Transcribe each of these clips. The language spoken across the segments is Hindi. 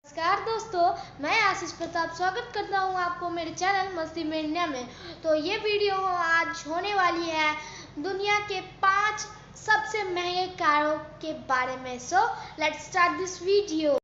नमस्कार दोस्तों, मैं आशीष प्रताप स्वागत करता हूं आपको मेरे चैनल मस्ती में इंडिया में। तो ये वीडियो आज होने वाली है दुनिया के 5 सबसे महंगे कारों के बारे में। So let's start this video.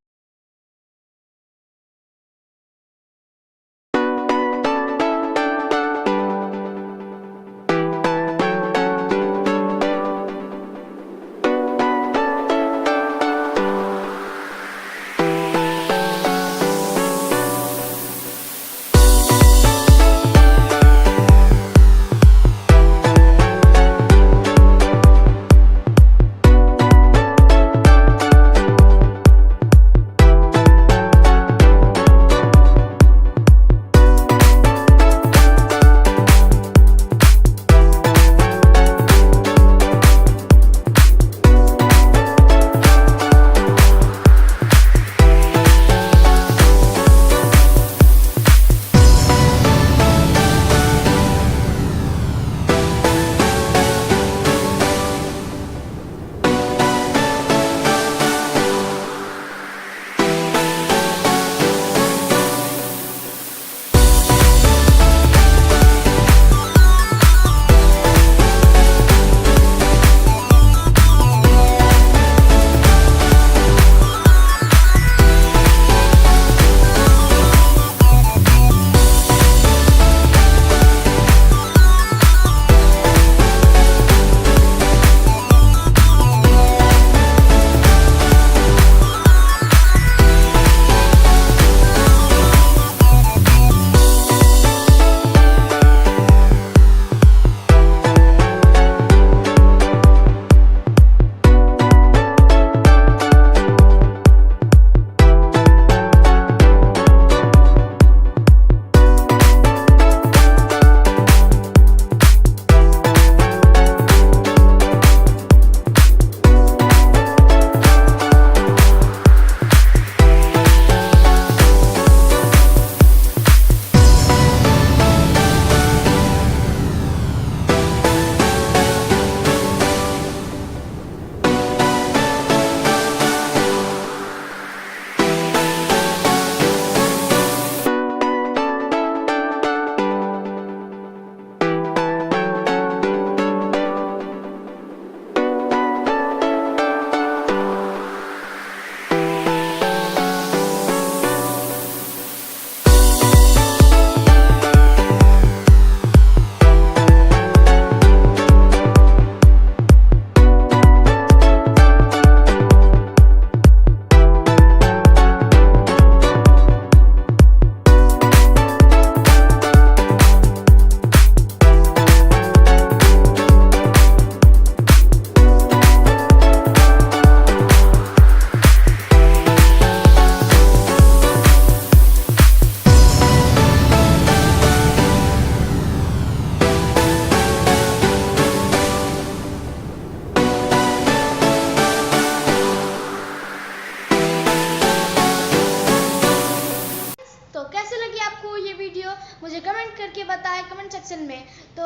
तो कैसे लगी आपको ये वीडियो, मुझे कमेंट करके बताएं कमेंट सेक्शन में। तो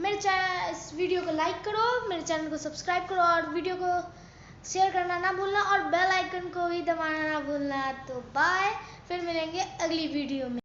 मेरे चैनल इस वीडियो को लाइक करो, मेरे चैनल को सब्सक्राइब करो और वीडियो को शेयर करना ना भूलना और बेल आइकन को भी दबाना ना भूलना। तो बाय, फिर मिलेंगे अगली वीडियो में।